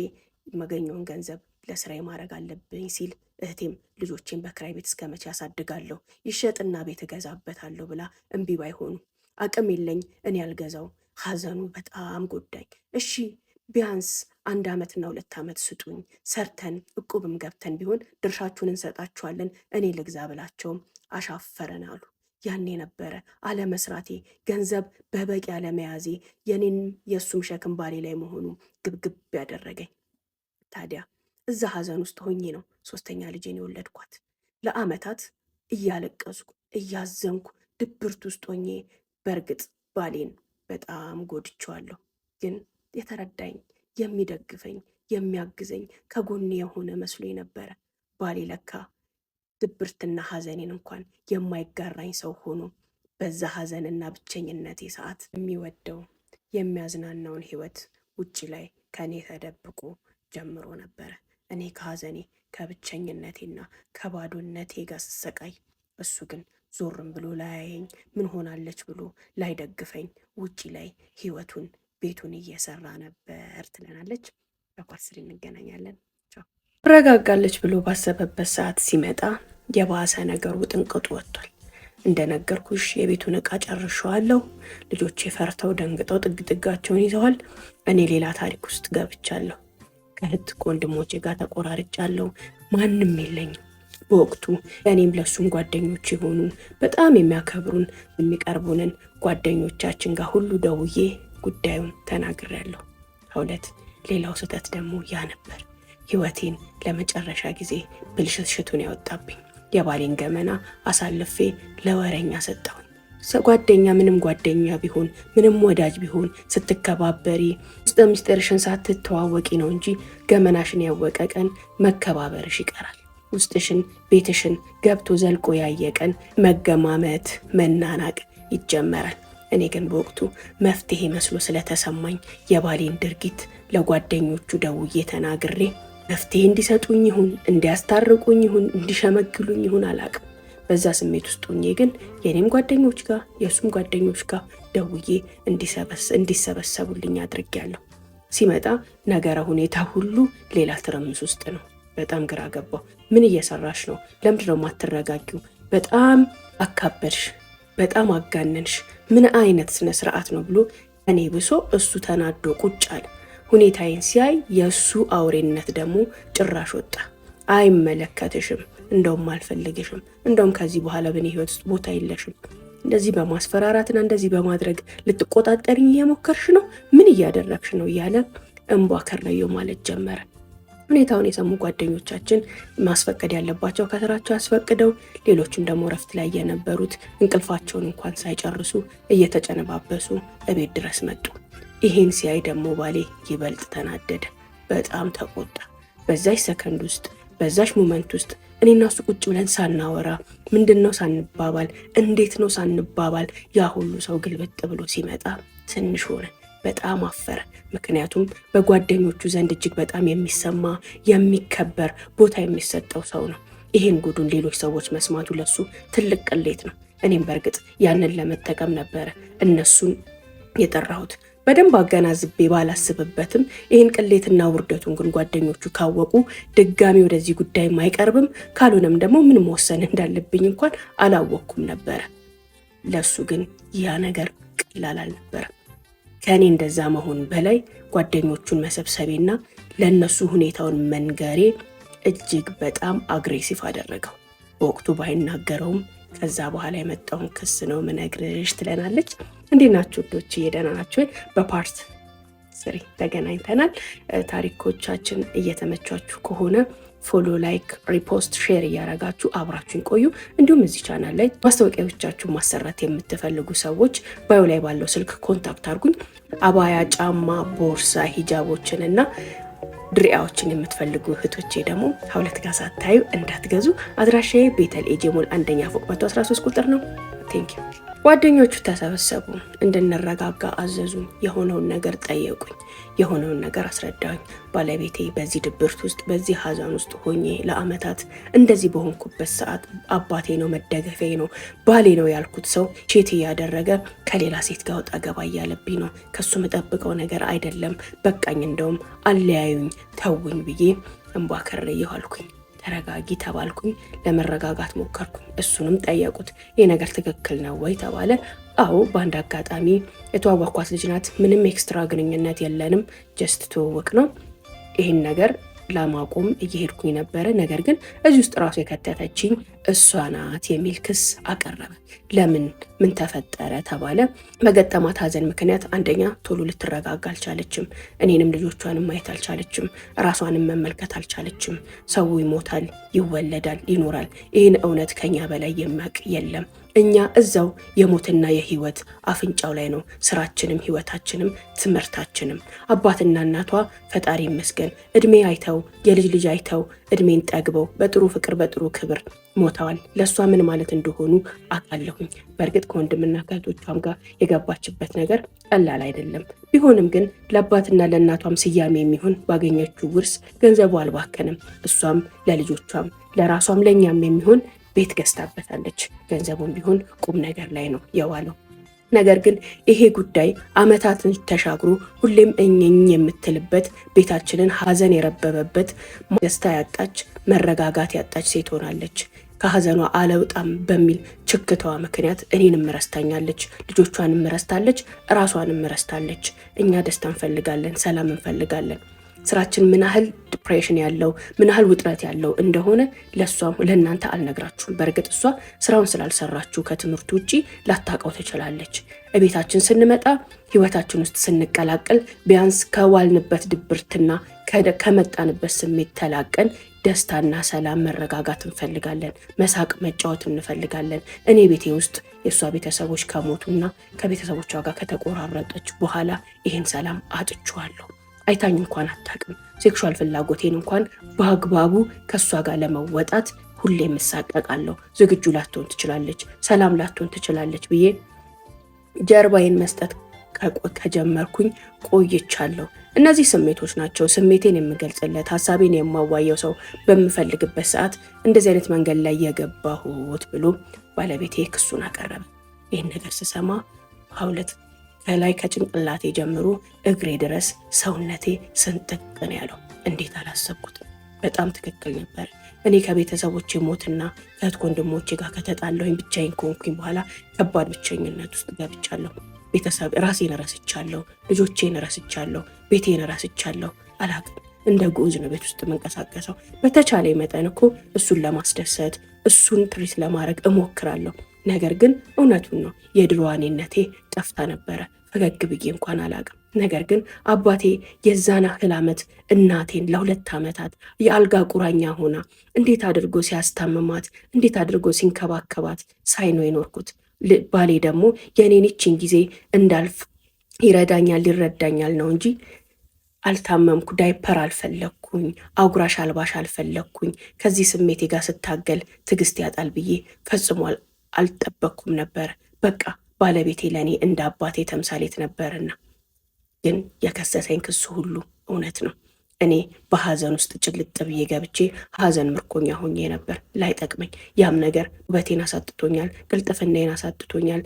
መገኘውን ገንዘብ ለስራ ማድረግ አለብኝ ሲል እህቴም ልጆቼን በክራይ ቤት እስከ መቼ ያሳድጋለሁ፣ ይሸጥና ቤት እገዛበታለሁ ብላ እምቢ ባይሆኑ አቅም የለኝ እኔ ያልገዛው ሀዘኑ በጣም ጎዳኝ። እሺ ቢያንስ 1 ዓመትና 2 ዓመት ስጡኝ፣ ሰርተን እቁብም ገብተን ቢሆን ድርሻችሁን እንሰጣችኋለን፣ እኔ ልግዛ ብላቸውም አሻፈረን አሉ። ያኔ ነበረ አለመስራቴ፣ ገንዘብ በበቂ አለመያዜ፣ የኔን የእሱም ሸክም ባሌ ላይ መሆኑ ግብግብ ያደረገኝ። ታዲያ እዛ ሀዘን ውስጥ ሆኜ ነው 3ኛ ልጄን የወለድኳት። ለአመታት እያለቀስኩ እያዘንኩ ድብርት ውስጥ ሆኜ በእርግጥ ባሌን በጣም ጎድቼዋለሁ። ግን የተረዳኝ የሚደግፈኝ የሚያግዘኝ ከጎኔ የሆነ መስሎ ነበረ። ባሌ ለካ ድብርትና ሀዘኔን እንኳን የማይጋራኝ ሰው ሆኖ በዛ ሀዘንና ብቸኝነቴ ሰዓት የሚወደው የሚያዝናናውን ህይወት ውጭ ላይ ከኔ ተደብቆ ጀምሮ ነበረ። እኔ ከሀዘኔ ከብቸኝነቴና ከባዶነቴ ጋር ስሰቃይ፣ እሱ ግን ዞርም ብሎ ላያየኝ፣ ምን ሆናለች ብሎ ላይደግፈኝ ውጪ ላይ ህይወቱን ቤቱን እየሰራ ነበር ትለናለች። በፓርት 3 እንገናኛለን። ትረጋጋለች ብሎ ባሰበበት ሰዓት ሲመጣ የባሰ ነገሩ ጥንቅጡ ወጥቷል። እንደነገርኩሽ የቤቱን ዕቃ ጨርሼዋለሁ። ልጆቼ ፈርተው ደንግጠው ጥጋቸውን ይዘዋል። እኔ ሌላ ታሪክ ውስጥ ገብቻለሁ። ከእህት ወንድሞቼ ጋር ተቆራርጫለሁ። ማንም የለኝም። በወቅቱ ለእኔም ለሱም ጓደኞች የሆኑ በጣም የሚያከብሩን የሚቀርቡንን ጓደኞቻችን ጋር ሁሉ ደውዬ ጉዳዩን ተናግሬያለሁ። ከሁለት ሌላው ስህተት ደግሞ ያ ነበር። ህይወቴን ለመጨረሻ ጊዜ ብልሽትሽቱን ያወጣብኝ የባሌን ገመና አሳልፌ ለወረኛ ሰጠሁኝ። ጓደኛ ምንም ጓደኛ ቢሆን ምንም ወዳጅ ቢሆን ስትከባበሪ ውስጥ ምስጢርሽን ሳትተዋወቂ ነው እንጂ ገመናሽን ያወቀ ቀን መከባበርሽ ይቀራል። ውስጥሽን ቤትሽን ገብቶ ዘልቆ ያየ ቀን መገማመት መናናቅ ይጀመራል። እኔ ግን በወቅቱ መፍትሄ መስሎ ስለተሰማኝ የባሌን ድርጊት ለጓደኞቹ ደውዬ ተናግሬ መፍትሄ እንዲሰጡኝ ይሁን እንዲያስታርቁኝ ይሁን እንዲሸመግሉኝ ይሁን አላቅም። በዛ ስሜት ውስጥ ሆኜ ግን የኔም ጓደኞች ጋር የእሱም ጓደኞች ጋር ደውዬ እንዲሰበሰቡልኝ አድርጌያለሁ። ሲመጣ ነገረ ሁኔታ ሁሉ ሌላ ትርምስ ውስጥ ነው። በጣም ግራ ገባው። ምን እየሰራሽ ነው? ለምንድን ነው የማትረጋጊው? በጣም አካበድሽ፣ በጣም አጋነንሽ፣ ምን አይነት ስነ ስርዓት ነው ብሎ እኔ ብሶ እሱ ተናዶ ቁጭ አለ። ሁኔታዬን ሲያይ የእሱ አውሬነት ደግሞ ጭራሽ ወጣ። አይመለከትሽም፣ እንደውም አልፈልግሽም፣ እንደውም ከዚህ በኋላ በእኔ ህይወት ውስጥ ቦታ የለሽም፣ እንደዚህ በማስፈራራትና እንደዚህ በማድረግ ልትቆጣጠሪኝ እየሞከርሽ ነው፣ ምን እያደረግሽ ነው እያለ እንቧ ከረየው ማለት ጀመረ። ሁኔታውን የሰሙ ጓደኞቻችን ማስፈቀድ ያለባቸው ከስራቸው አስፈቅደው፣ ሌሎችም ደግሞ ረፍት ላይ የነበሩት እንቅልፋቸውን እንኳን ሳይጨርሱ እየተጨነባበሱ እቤት ድረስ መጡ። ይሄን ሲያይ ደግሞ ባሌ ይበልጥ ተናደደ፣ በጣም ተቆጣ። በዛች ሰከንድ ውስጥ በዛች ሞመንት ውስጥ እኔና እሱ ቁጭ ብለን ሳናወራ ምንድነው ሳንባባል እንዴት ነው ሳንባባል ያ ሁሉ ሰው ግልብጥ ብሎ ሲመጣ ትንሽ ሆነ። በጣም አፈረ። ምክንያቱም በጓደኞቹ ዘንድ እጅግ በጣም የሚሰማ የሚከበር ቦታ የሚሰጠው ሰው ነው። ይሄን ጉዱን ሌሎች ሰዎች መስማቱ ለሱ ትልቅ ቅሌት ነው። እኔም በእርግጥ ያንን ለመጠቀም ነበረ እነሱን የጠራሁት። በደንብ አገናዝቤ ባላስብበትም ይህን ቅሌትና ውርደቱን ግን ጓደኞቹ ካወቁ ድጋሚ ወደዚህ ጉዳይ አይቀርብም፣ ካልሆነም ደግሞ ምን መወሰን እንዳለብኝ እንኳን አላወቅኩም ነበረ። ለሱ ግን ያ ነገር ቀላል አልነበረም። ከእኔ እንደዛ መሆን በላይ ጓደኞቹን መሰብሰቤና ለእነሱ ሁኔታውን መንገሬ እጅግ በጣም አግሬሲቭ አደረገው። በወቅቱ ባይናገረውም ከዛ በኋላ የመጣውን ክስ ነው ምነግርሽ ትለናለች። እንዴት ናችሁ ውዶች? ደህና ናችሁ? በፓርት 3 ተገናኝተናል። ታሪኮቻችን እየተመቻችሁ ከሆነ ፎሎ፣ ላይክ፣ ሪፖስት፣ ሼር እያረጋችሁ አብራችሁን ቆዩ። እንዲሁም እዚህ ቻናል ላይ ማስታወቂያዎቻችሁ ማሰራት የምትፈልጉ ሰዎች ባዮ ላይ ባለው ስልክ ኮንታክት አድርጉኝ። አባያ፣ ጫማ፣ ቦርሳ፣ ሂጃቦችን እና ድሪያዎችን የምትፈልጉ እህቶቼ ደግሞ ሀውለት ጋር ሳታዩ እንዳትገዙ። አድራሻዬ ቤተል ኤጄሞል 1ኛ ፎቅ 113 ቁጥር ነው። ቴንኪዩ። ጓደኞቹ ተሰበሰቡ፣ እንድንረጋጋ አዘዙ። የሆነውን ነገር ጠየቁኝ፣ የሆነውን ነገር አስረዳኝ። ባለቤቴ በዚህ ድብርት ውስጥ በዚህ ሀዘን ውስጥ ሆኜ ለአመታት እንደዚህ በሆንኩበት ሰዓት አባቴ ነው፣ መደገፌ ነው፣ ባሌ ነው ያልኩት ሰው ቼት እያደረገ ከሌላ ሴት ጋር ወጣ ገባ እያለብኝ ነው። ከሱ መጠብቀው ነገር አይደለም፣ በቃኝ፣ እንደውም አለያዩኝ፣ ተውኝ ብዬ እንባ ከረየሁ አልኩኝ። ተረጋጊ ተባልኩኝ። ለመረጋጋት ሞከርኩኝ። እሱንም ጠየቁት፣ ይህ ነገር ትክክል ነው ወይ ተባለ። አዎ፣ በአንድ አጋጣሚ የተዋወቅኳት ልጅ ናት። ምንም ኤክስትራ ግንኙነት የለንም፣ ጀስት ትውውቅ ነው። ይህን ነገር ለማቆም እየሄድኩኝ ነበረ። ነገር ግን እዚህ ውስጥ ራሱ የከተተችኝ እሷ ናት የሚል ክስ አቀረበ። ለምን? ምን ተፈጠረ ተባለ። በገጠማት ሀዘን ምክንያት አንደኛ ቶሎ ልትረጋጋ አልቻለችም። እኔንም ልጆቿንም ማየት አልቻለችም። ራሷንም መመልከት አልቻለችም። ሰው ይሞታል፣ ይወለዳል፣ ይኖራል። ይህን እውነት ከኛ በላይ የሚያውቅ የለም። እኛ እዛው የሞትና የህይወት አፍንጫው ላይ ነው። ስራችንም ህይወታችንም ትምህርታችንም። አባትና እናቷ ፈጣሪ ይመስገን እድሜ አይተው የልጅ ልጅ አይተው እድሜን ጠግበው በጥሩ ፍቅር በጥሩ ክብር ሞተዋል። ለእሷ ምን ማለት እንደሆኑ አውቃለሁኝ። በእርግጥ ከወንድምና ከእህቶቿም ጋር የገባችበት ነገር ቀላል አይደለም። ቢሆንም ግን ለአባትና ለእናቷም ስያሜ የሚሆን ባገኘችው ውርስ ገንዘቡ አልባከንም። እሷም ለልጆቿም ለራሷም ለእኛም የሚሆን ቤት ገዝታበታለች። ገንዘቡን ቢሆን ቁም ነገር ላይ ነው የዋለው። ነገር ግን ይሄ ጉዳይ አመታትን ተሻግሮ ሁሌም እኝኝ የምትልበት ቤታችንን ሀዘን የረበበበት ደስታ ያጣች መረጋጋት ያጣች ሴት ሆናለች። ከሀዘኗ አለውጣም በሚል ችክተዋ ምክንያት እኔንም ረስታኛለች፣ ልጆቿንም ረስታለች፣ ራሷንም ረስታለች። እኛ ደስታ እንፈልጋለን፣ ሰላም እንፈልጋለን። ስራችን ምን ያህል ዲፕሬሽን ያለው ምን ያህል ውጥረት ያለው እንደሆነ ለሷም ለእናንተ አልነግራችሁም። በእርግጥ እሷ ስራውን ስላልሰራችሁ ከትምህርቱ ውጪ ላታውቀው ትችላለች። እቤታችን ስንመጣ ህይወታችን ውስጥ ስንቀላቀል ቢያንስ ከዋልንበት ድብርትና ከመጣንበት ስሜት ተላቀን ደስታና ሰላም መረጋጋት እንፈልጋለን። መሳቅ መጫወት እንፈልጋለን። እኔ ቤቴ ውስጥ የእሷ ቤተሰቦች ከሞቱና ከቤተሰቦቿ ጋር ከተቆራረጠች በኋላ ይህን ሰላም አጥቼዋለሁ። አይታኝ እንኳን አታውቅም። ሴክሹዋል ፍላጎቴን እንኳን በአግባቡ ከእሷ ጋር ለመወጣት ሁሌም እሳቀቃለሁ። ዝግጁ ላትሆን ትችላለች፣ ሰላም ላትሆን ትችላለች ብዬ ጀርባዬን መስጠት ከጀመርኩኝ ቆይቻለሁ። እነዚህ ስሜቶች ናቸው ስሜቴን የምገልጽለት ሀሳቤን የማዋየው ሰው በምፈልግበት ሰዓት እንደዚህ አይነት መንገድ ላይ የገባሁት ብሎ ባለቤቴ ክሱን አቀረበ። ይህን ነገር ስሰማ ሀውለት ከላይ ከጭንቅላቴ ጀምሮ እግሬ ድረስ ሰውነቴ ስንጥቅ ነው ያለው። እንዴት አላሰብኩትም? በጣም ትክክል ነበር። እኔ ከቤተሰቦቼ ሞትና ከእህት ወንድሞቼ ጋር ከተጣለሁኝ ብቻዬን ከሆንኩኝ በኋላ ከባድ ብቸኝነት ውስጥ ገብቻለሁ። ቤተሰብ ራሴን ረስቻለሁ፣ ልጆቼን ረስቻለሁ፣ ቤቴን ረስቻለሁ። አላቅም እንደ ጉዝ ነው ቤት ውስጥ የምንቀሳቀሰው። በተቻለ መጠን እኮ እሱን ለማስደሰት እሱን ትሪት ለማድረግ እሞክራለሁ። ነገር ግን እውነቱን ነው የድሮ እኔነቴ ጠፍታ ነበረ። ፈገግ ብዬ እንኳን አላቅም። ነገር ግን አባቴ የዛን ያህል ዓመት እናቴን ለ2 ዓመታት የአልጋ ቁራኛ ሆና እንዴት አድርጎ ሲያስታምማት እንዴት አድርጎ ሲንከባከባት ሳይ ነው የኖርኩት። ባሌ ደግሞ የኔን ይችን ጊዜ እንዳልፍ ይረዳኛል ይረዳኛል ነው እንጂ አልታመምኩ፣ ዳይፐር አልፈለግኩኝ፣ አጉራሽ አልባሽ አልፈለግኩኝ። ከዚህ ስሜቴ ጋር ስታገል ትዕግስት ያጣል ብዬ ፈጽሞ አልጠበቅኩም ነበር። በቃ ባለቤቴ ለእኔ እንደ አባቴ ተምሳሌት ነበርና። ግን የከሰሰኝ ክሱ ሁሉ እውነት ነው። እኔ በሐዘን ውስጥ ጭልጥ ብዬ ገብቼ ሐዘን ምርኮኛ ሆኜ ነበር። ላይጠቅመኝ ያም ነገር ውበቴን አሳጥቶኛል፣ ቅልጥፍናዬን አሳጥቶኛል።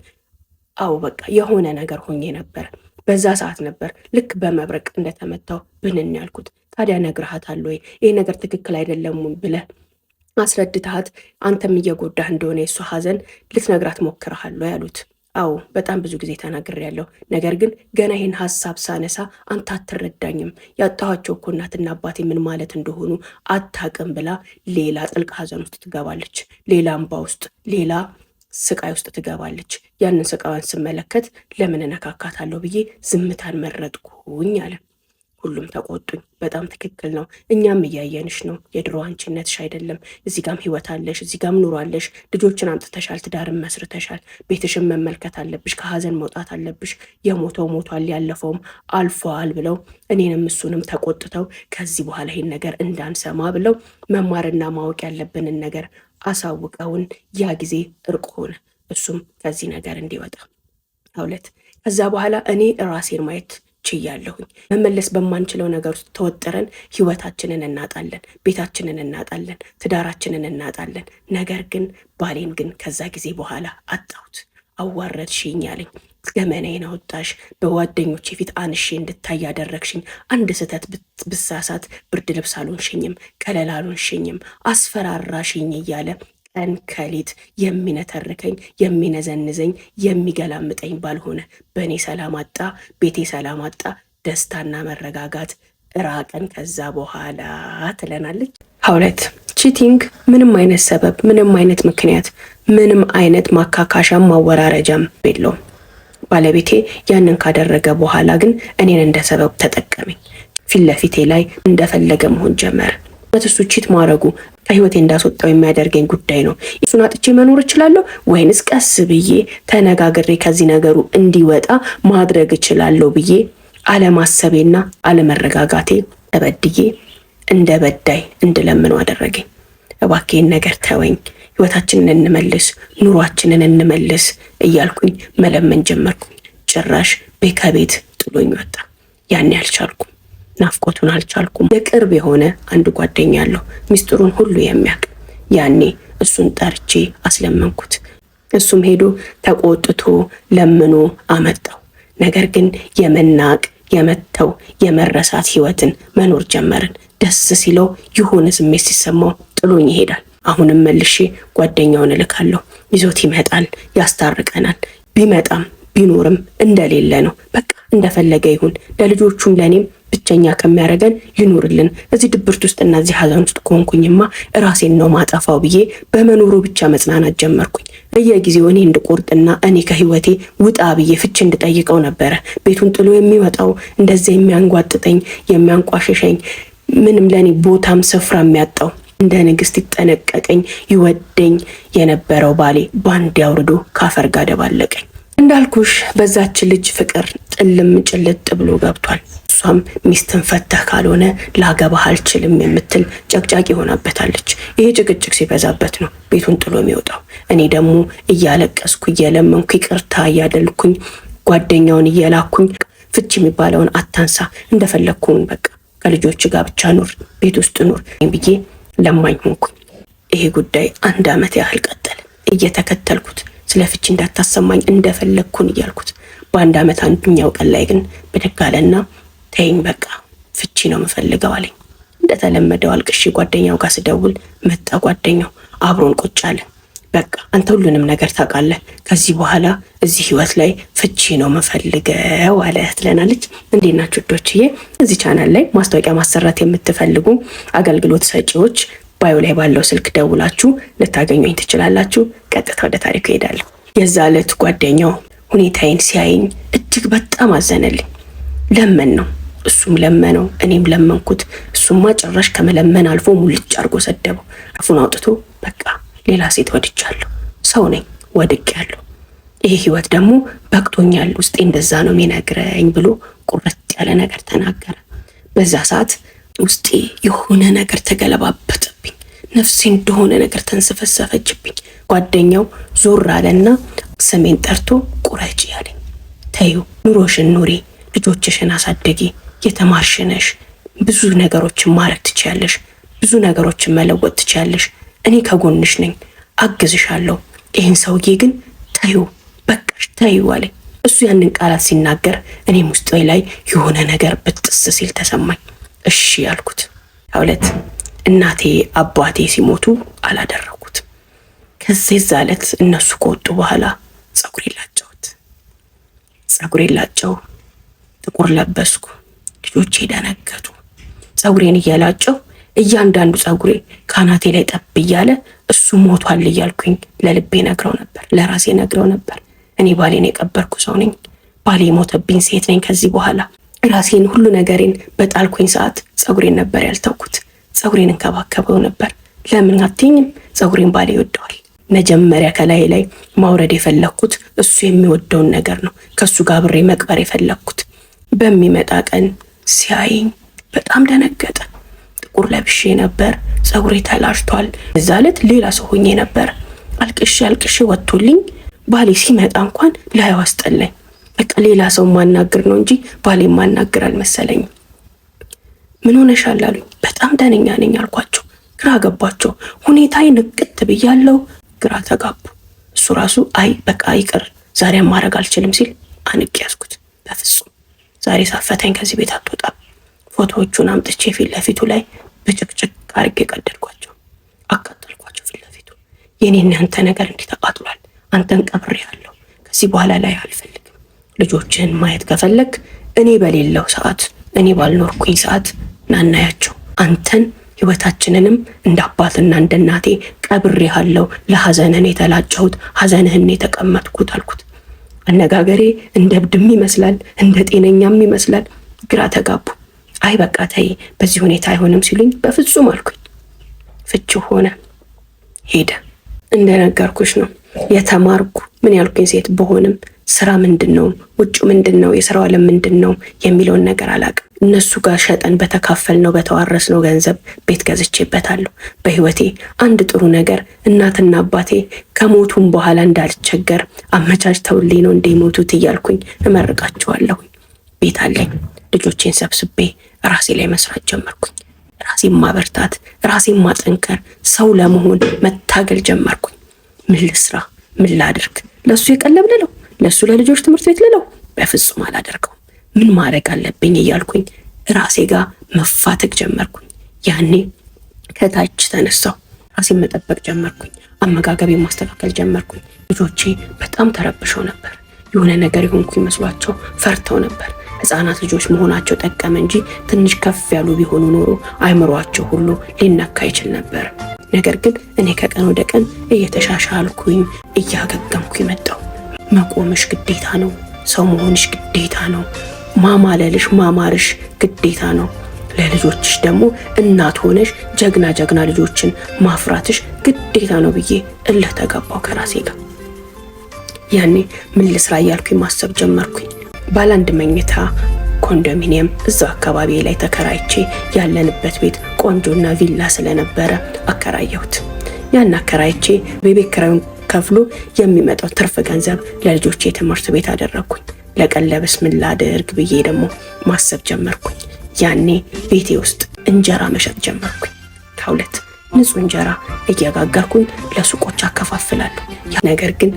አዎ በቃ የሆነ ነገር ሆኜ ነበር። በዛ ሰዓት ነበር ልክ በመብረቅ እንደተመታው ብንን ያልኩት። ታዲያ ነግረሃታል ወይ? ይህ ነገር ትክክል አይደለም ብለህ አስረድተሃት አንተም እየጎዳህ እንደሆነ የእሱ ሐዘን ልትነግራት ሞክረሃል ያሉት። አዎ በጣም ብዙ ጊዜ ተናግሬያለሁ። ነገር ግን ገና ይህን ሀሳብ ሳነሳ አንተ አትረዳኝም፣ ያጣኋቸው እኮ እናትና አባቴ ምን ማለት እንደሆኑ አታቅም ብላ ሌላ ጥልቅ ሐዘን ውስጥ ትገባለች። ሌላ እንባ ውስጥ፣ ሌላ ስቃይ ውስጥ ትገባለች። ያንን ስቃዋን ስመለከት ለምን እነካካታለሁ ብዬ ዝምታን መረጥኩኝ አለ። ሁሉም ተቆጡኝ። በጣም ትክክል ነው፣ እኛም እያየንሽ ነው፣ የድሮ አንቺነትሽ አይደለም። እዚህ ጋም ህይወት አለሽ፣ እዚህ ጋም ኑሮ አለሽ፣ ልጆችን አምጥተሻል፣ ትዳርን መስርተሻል፣ ቤትሽን መመልከት አለብሽ፣ ከሀዘን መውጣት አለብሽ። የሞተው ሞቷል፣ ያለፈውም አልፏል ብለው እኔንም እሱንም ተቆጥተው ከዚህ በኋላ ይሄን ነገር እንዳንሰማ ብለው መማርና ማወቅ ያለብንን ነገር አሳውቀውን ያ ጊዜ እርቅ ሆነ። እሱም ከዚህ ነገር እንዲወጣ ሁለት ከዛ በኋላ እኔ ራሴን ማየት ችያለሁኝ። መመለስ በማንችለው ነገር ውስጥ ተወጥረን ህይወታችንን እናጣለን፣ ቤታችንን እናጣለን፣ ትዳራችንን እናጣለን። ነገር ግን ባሌን ግን ከዛ ጊዜ በኋላ አጣሁት። አዋረድሽኝ አለኝ። ገመናዬን አወጣሽ፣ በጓደኞቼ ፊት አንሼ እንድታይ ያደረግሽኝ። አንድ ስህተት ብሳሳት ብርድ ልብስ አልሆንሽኝም፣ ከለላ አልሆንሽኝም፣ አስፈራራሽኝ እያለ ቀን ከሌት የሚነተርከኝ የሚነዘንዘኝ የሚገላምጠኝ ባልሆነ በእኔ ሰላም አጣ፣ ቤቴ ሰላም አጣ፣ ደስታና መረጋጋት ራቀን ከዛ በኋላ ትለናለች ሀውለት። ቺቲንግ ምንም አይነት ሰበብ፣ ምንም አይነት ምክንያት፣ ምንም አይነት ማካካሻም ማወራረጃም የለውም። ባለቤቴ ያንን ካደረገ በኋላ ግን እኔን እንደ ሰበብ ተጠቀመኝ። ፊት ለፊቴ ላይ እንደፈለገ መሆን ጀመረ። እሱ ቺት ማድረጉ ከህይወቴ እንዳስወጣው የሚያደርገኝ ጉዳይ ነው። እሱን አጥቼ መኖር እችላለሁ ወይንስ ቀስ ብዬ ተነጋግሬ ከዚህ ነገሩ እንዲወጣ ማድረግ እችላለሁ ብዬ አለማሰቤና አለመረጋጋቴ ተበድዬ እንደ በዳይ እንድለምነው አደረገኝ። እባክህን ነገር ተወኝ፣ ህይወታችንን እንመልስ፣ ኑሯችንን እንመልስ እያልኩኝ መለመን ጀመርኩኝ። ጭራሽ ከቤት ጥሎኝ ወጣ። ያኔ አልቻልኩም፣ ናፍቆቱን አልቻልኩም። የቅርብ የሆነ አንድ ጓደኛ አለው ሚስጥሩን ሁሉ የሚያውቅ። ያኔ እሱን ጠርቼ አስለመንኩት። እሱም ሄዶ ተቆጥቶ ለምኖ አመጣው። ነገር ግን የመናቅ የመተው የመረሳት ህይወትን መኖር ጀመርን። ደስ ሲለው የሆነ ስሜት ሲሰማው ጥሎኝ ይሄዳል። አሁንም መልሼ ጓደኛውን እልካለሁ፣ ይዞት ይመጣል፣ ያስታርቀናል። ቢመጣም ቢኖርም እንደሌለ ነው። በቃ እንደፈለገ ይሁን፣ ለልጆቹም ለኔም ብቸኛ ከሚያደርገን ይኑርልን። እዚህ ድብርት ውስጥ እና እዚህ ሀዘን ውስጥ ከሆንኩኝማ ራሴን ነው ማጠፋው ብዬ በመኖሩ ብቻ መጽናናት ጀመርኩኝ። በየጊዜው እኔ እንድቆርጥና እኔ ከህይወቴ ውጣ ብዬ ፍች እንድጠይቀው ነበረ ቤቱን ጥሎ የሚወጣው። እንደዚህ የሚያንጓጥጠኝ የሚያንቋሸሸኝ፣ ምንም ለኔ ቦታም ስፍራ የሚያጣው፣ እንደ ንግስት ይጠነቀቀኝ ይወደኝ የነበረው ባሌ ባንድ ያውርዶ ካፈር ጋር ደባለቀኝ። እንዳልኩሽ በዛች ልጅ ፍቅር ጥልም ጭልጥ ብሎ ገብቷል። እሷም ሚስትን ፈተህ ካልሆነ ላገባህ አልችልም የምትል ጨቅጫቂ ሆናበታለች። ይሄ ጭቅጭቅ ሲበዛበት ነው ቤቱን ጥሎ የሚወጣው። እኔ ደግሞ እያለቀስኩ እየለመንኩ ይቅርታ እያደልኩኝ ጓደኛውን እየላኩኝ ፍቺ የሚባለውን አታንሳ፣ እንደፈለግኩን በቃ ከልጆች ጋር ብቻ ኑር፣ ቤት ውስጥ ኑር ብዬ ለማኝ ሆንኩኝ። ይሄ ጉዳይ 1 ዓመት ያህል ቀጠለ። እየተከተልኩት ስለ ፍቺ እንዳታሰማኝ እንደፈለግኩን እያልኩት በ1 ዓመት 1ኛው ቀን ላይ ግን ብድግ አለና ተይኝ በቃ ፍቺ ነው የምፈልገው አለኝ። እንደተለመደው አልቅሼ ጓደኛው ጋር ስደውል መጣ። ጓደኛው አብሮን ቁጭ አለ። በቃ አንተ ሁሉንም ነገር ታውቃለህ፣ ከዚህ በኋላ እዚህ ህይወት ላይ ፍቺ ነው የምፈልገው አለ ትለናለች። እንዴት ናችሁ ዶችዬ? እዚህ ቻናል ላይ ማስታወቂያ ማሰራት የምትፈልጉ አገልግሎት ሰጪዎች ባዮ ላይ ባለው ስልክ ደውላችሁ ልታገኙኝ ትችላላችሁ። ቀጥታ ወደ ታሪኩ እሄዳለሁ። የዛ ዕለት ጓደኛው ሁኔታዬን ሲያይኝ እጅግ በጣም አዘነልኝ። ለመን ነው እሱም ለመነው፣ እኔም ለመንኩት። እሱማ ጭራሽ ከመለመን አልፎ ሙልጭ አድርጎ ሰደበው። አፉን አውጥቶ በቃ ሌላ ሴት ወድጃለሁ፣ ሰው ነኝ፣ ወድቄያለሁ፣ ይሄ ህይወት ደግሞ በቅቶኛል፣ ውስጤ እንደዛ ነው የሚነግረኝ ብሎ ቁርጥ ያለ ነገር ተናገረ። በዛ ሰዓት ውስጤ የሆነ ነገር ተገለባበጠብኝ። ነፍሴ እንደሆነ ነገር ተንሰፈሰፈችብኝ። ጓደኛው ዞር አለና ስሜን ጠርቶ ቁረጪ ያለኝ። ተዩ ኑሮሽን ኑሪ፣ ልጆችሽን አሳድጊ፣ የተማርሽ ነሽ፣ ብዙ ነገሮችን ማድረግ ትችያለሽ፣ ብዙ ነገሮችን መለወጥ ትችያለሽ፣ እኔ ከጎንሽ ነኝ፣ አግዝሻለሁ። ይህን ሰውዬ ግን ተዩ በቃሽ ተዩ አለኝ። እሱ ያንን ቃላት ሲናገር እኔም ውስጤ ላይ የሆነ ነገር ብጥስ ሲል ተሰማኝ። እሺ ያልኩት። ሁለት እናቴ አባቴ ሲሞቱ አላደረኩትም። ከዚህ ዕለት እነሱ ከወጡ በኋላ ጸጉሬን ላጨው፣ ጥቁር ለበስኩ። ልጆቼ ደነገጡ። ጸጉሬን እያላጨው እያንዳንዱ ጸጉሬ ካናቴ ላይ ጠብ እያለ እሱ ሞቷል እያልኩኝ ለልቤ ነግረው ነበር፣ ለራሴ ነግረው ነበር። እኔ ባሌን የቀበርኩ ሰው ነኝ፣ ባሌ ሞተብኝ ሴት ነኝ። ከዚህ በኋላ ራሴን ሁሉ ነገሬን በጣልኩኝ ሰዓት ጸጉሬን ነበር ያልተውኩት። ጸጉሬን እንከባከበው ነበር። ለምን አትይኝም? ጸጉሬን ባሌ ይወደዋል። መጀመሪያ ከላይ ላይ ማውረድ የፈለኩት እሱ የሚወደውን ነገር ነው። ከሱ ጋር አብሬ መቅበር የፈለኩት። በሚመጣ ቀን ሲያይኝ በጣም ደነገጠ። ጥቁር ለብሼ ነበር፣ ጸጉሬ ተላሽቷል። እዛ ዕለት ሌላ ሰው ሆኜ ነበር። አልቅሼ ወጥቶልኝ ባሌ ሲመጣ እንኳን ላይ አስጠላኝ። በቃ ሌላ ሰው ማናገር ነው እንጂ ባሌ ማናገር አልመሰለኝም። ምን ሆነሻል አሉኝ። በጣም ደነኛ ነኝ አልኳቸው። ግራ ገባቸው። ሁኔታዬ ንቅት ብያለሁ። ግራ ተጋቡ። እሱ ራሱ አይ በቃ ይቅር ዛሬ ማድረግ አልችልም ሲል አንቄ ያዝኩት። በፍጹም ዛሬ ሳፈተኝ ከዚህ ቤት አትወጣም። ፎቶዎቹን አምጥቼ ፊት ለፊቱ ላይ በጭቅጭቅ አድርጌ ቀደድኳቸው፣ አቃጠልኳቸው ፊት ለፊቱ። የኔና አንተ ነገር እንዲህ ተቃጥሏል። አንተን ቀብሬያለሁ። ከዚህ በኋላ ላይ አልፈልግም። ልጆችህን ማየት ከፈለግ እኔ በሌለው ሰዓት፣ እኔ ባልኖርኩኝ ሰዓት ናናያቸው። አንተን ህይወታችንንም እንደ አባትና እንደ እናቴ ቀብሬሃለሁ። ለሐዘንህን የተላጨሁት፣ ሐዘንህን የተቀመጥኩት አልኩት። አነጋገሬ እንደ እብድም ይመስላል፣ እንደ ጤነኛም ይመስላል። ግራ ተጋቡ። አይ በቃ ተይ በዚህ ሁኔታ አይሆንም ሲሉኝ በፍጹም አልኩኝ። ፍቺው ሆነ፣ ሄደ። እንደነገርኩሽ ነው የተማርኩ ምን ያልኩኝ ሴት በሆንም ስራ ምንድነው፣ ውጭ ምንድነው፣ የስራው ዓለም ምንድነው የሚለውን ነገር አላውቅም። እነሱ ጋር ሸጠን በተካፈልነው በተዋረስነው ገንዘብ ቤት ገዝቼበታለሁ። በህይወቴ አንድ ጥሩ ነገር እናትና አባቴ ከሞቱም በኋላ እንዳልቸገር አመቻችተውልኝ ነው እንደሞቱት እያልኩኝ እመርቃቸዋለሁ። ቤት አለኝ። ልጆቼን ሰብስቤ ራሴ ላይ መስራት ጀመርኩኝ። ራሴን ማበርታት፣ ራሴን ማጠንከር፣ ሰው ለመሆን መታገል ጀመርኩኝ። ምን ልስራ? ምን ላድርግ? ለሱ የቀለብ ልለው? ለሱ ለልጆች ትምህርት ቤት ልለው? በፍጹም አላደርገውም። ምን ማድረግ አለብኝ እያልኩኝ ራሴ ጋር መፋተግ ጀመርኩኝ። ያኔ ከታች ተነሳው፣ ራሴን መጠበቅ ጀመርኩኝ። አመጋገቤን ማስተካከል ጀመርኩኝ። ልጆቼ በጣም ተረብሸው ነበር። የሆነ ነገር የሆንኩ መስሏቸው ፈርተው ነበር። ህፃናት ልጆች መሆናቸው ጠቀመ እንጂ ትንሽ ከፍ ያሉ ቢሆኑ ኖሮ አይምሯቸው ሁሉ ሊነካ ይችል ነበር። ነገር ግን እኔ ከቀን ወደ ቀን እየተሻሻልኩኝ እያገገምኩኝ መጣሁ። መቆምሽ ግዴታ ነው። ሰው መሆንሽ ግዴታ ነው። ማማለልሽ ማማርሽ ግዴታ ነው። ለልጆችሽ ደግሞ እናት ሆነሽ ጀግና ልጆችን ማፍራትሽ ግዴታ ነው ብዬ እልህ ተገባው ከራሴ ጋር። ያኔ ምን ልስራ እያልኩኝ ማሰብ ጀመርኩኝ። ባለ 1 መኝታ ኮንዶሚኒየም እዛው አካባቢ ላይ ተከራይቼ ያለንበት ቤት ቆንጆና ቪላ ስለነበረ አከራየሁት። ያን አከራይቼ በቤት ኪራዩን ከፍሎ የሚመጣው ትርፍ ገንዘብ ለልጆቼ ትምህርት ቤት አደረኩኝ። ለቀለብስ ምን ላድርግ ብዬ ደግሞ ማሰብ ጀመርኩኝ። ያኔ ቤቴ ውስጥ እንጀራ መሸጥ ጀመርኩኝ። ከሁለት ንጹህ እንጀራ እየጋገርኩኝ ለሱቆች አከፋፍላለሁ። ነገር ግን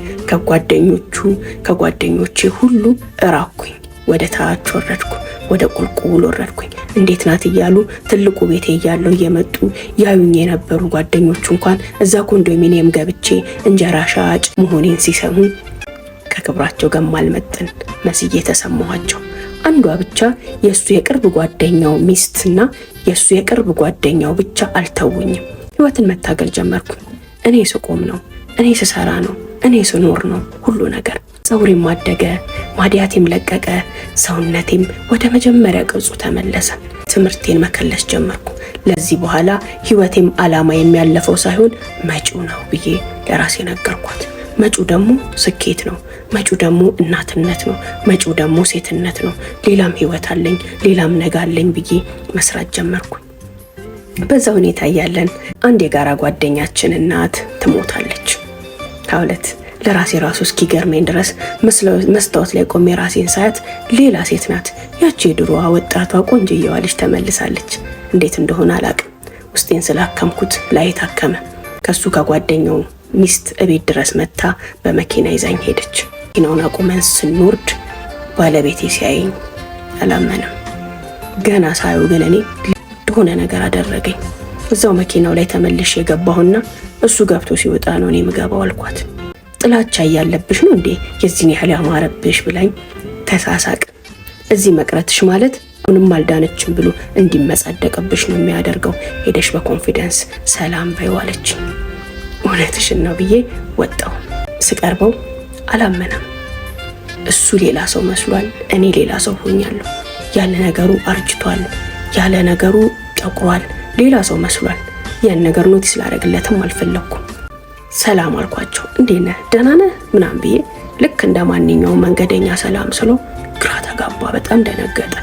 ከጓደኞቼ ሁሉ እራኩኝ። ወደ ታች ወረድኩ፣ ወደ ቁልቁል ወረድኩኝ። እንዴት ናት እያሉ ትልቁ ቤቴ እያለው እየመጡ ያዩኝ የነበሩ ጓደኞቹ እንኳን እዛ ኮንዶሚኒየም ገብቼ እንጀራ ሻጭ መሆኔን ሲሰሙ ከክብራቸው ጋር ማልመጥን መስዬ ተሰማኋቸው። አንዷ ብቻ የሱ የቅርብ ጓደኛው ሚስትና የሱ የቅርብ ጓደኛው ብቻ አልተውኝም። ህይወትን መታገል ጀመርኩኝ። እኔ ስቆም ነው፣ እኔ ስሰራ ነው፣ እኔ ስኖር ነው ሁሉ ነገር። ፀጉሬም ማደገ፣ ማዲያቴም ለቀቀ፣ ሰውነቴም ወደ መጀመሪያ ቅርጹ ተመለሰ። ትምህርቴን መከለስ ጀመርኩ። ለዚህ በኋላ ህይወቴም ዓላማ የሚያለፈው ሳይሆን መጪው ነው ብዬ ለራሴ ነገርኳት። መጪው ደግሞ ስኬት ነው፣ መጪው ደግሞ እናትነት ነው፣ መጪው ደግሞ ሴትነት ነው። ሌላም ህይወት አለኝ፣ ሌላም ነገ አለኝ ብዬ መስራት ጀመርኩ። በዛ ሁኔታ እያለን አንድ የጋራ ጓደኛችን እናት ትሞታለች። ከሁለት ለራሴ ራሱ እስኪገርመኝ ድረስ መስታወት ላይ ቆሜ ራሴን ሳያት ሌላ ሴት ናት። ያቺ የድሮዋ ወጣቷ ቆንጆየዋ ልጅ ተመልሳለች። እንዴት እንደሆነ አላቅም። ውስጤን ስላከምኩት ላይ ታከመ። ከሱ ከጓደኛው ሚስት እቤት ድረስ መታ በመኪና ይዛኝ ሄደች። መኪናውን አቁመን ስንወርድ ባለቤቴ ሲያየኝ አላመነም። ገና ሳየው ግን እኔ የሆነ ነገር አደረገኝ። እዛው መኪናው ላይ ተመልሼ የገባሁና እሱ ገብቶ ሲወጣ ነው እኔ የምገባው አልኳት። ጥላቻ እያለብሽ ነው እንዴ የዚህን ያህል ያማረብሽ ብላኝ ተሳሳቅ። እዚህ መቅረትሽ ማለት ምንም አልዳነችም ብሎ እንዲመጻደቅብሽ ነው የሚያደርገው። ሄደሽ በኮንፊደንስ ሰላም በይው አለችኝ። እውነትሽን ነው ብዬ ወጣሁ። ስቀርበው አላመነም። እሱ ሌላ ሰው መስሏል፣ እኔ ሌላ ሰው ሆኛለሁ። ያለ ነገሩ አርጅቷል፣ ያለ ነገሩ ጠቁሯል፣ ሌላ ሰው መስሏል። ያን ነገር ኖቲስ ላደርግለትም አልፈለኩም። ሰላም አልኳቸው። እንዴት ነህ ደህና ነህ ምናምን ብዬ ልክ እንደ ማንኛውም መንገደኛ ሰላም ስለው ግራ ተጋባ። በጣም ደነገጠ።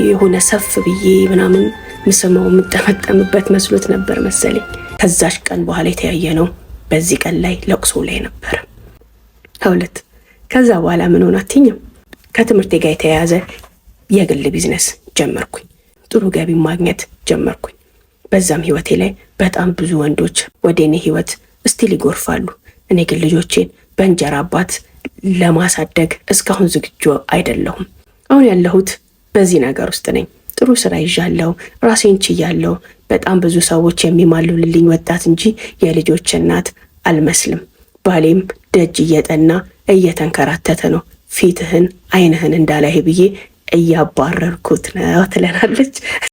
የሆነ ሰፍ ብዬ ምናምን ምሰማው የምጠመጠምበት መስሎት ነበር መሰለኝ። ከዛች ቀን በኋላ የተያየ ነው። በዚህ ቀን ላይ ለቅሶ ላይ ነበር። ሁለት ከዛ በኋላ ምን ሆነ አትይኝም? ከትምህርቴ ጋር የተያያዘ የግል ቢዝነስ ጀመርኩኝ። ጥሩ ገቢ ማግኘት ጀመርኩኝ። በዛም ህይወቴ ላይ በጣም ብዙ ወንዶች ወደ እኔ ህይወት እስቲል ይጎርፋሉ። እኔ ግን ልጆቼን በእንጀራ አባት ለማሳደግ እስካሁን ዝግጁ አይደለሁም። አሁን ያለሁት በዚህ ነገር ውስጥ ነኝ። ጥሩ ስራ ይዣለሁ፣ ራሴን ችያለሁ። በጣም ብዙ ሰዎች የሚማሉልልኝ ወጣት እንጂ የልጆች እናት አልመስልም። ባሌም ደጅ እየጠና እየተንከራተተ ነው። ፊትህን አይንህን እንዳላይ ብዬ እያባረርኩት ነው ትለናለች።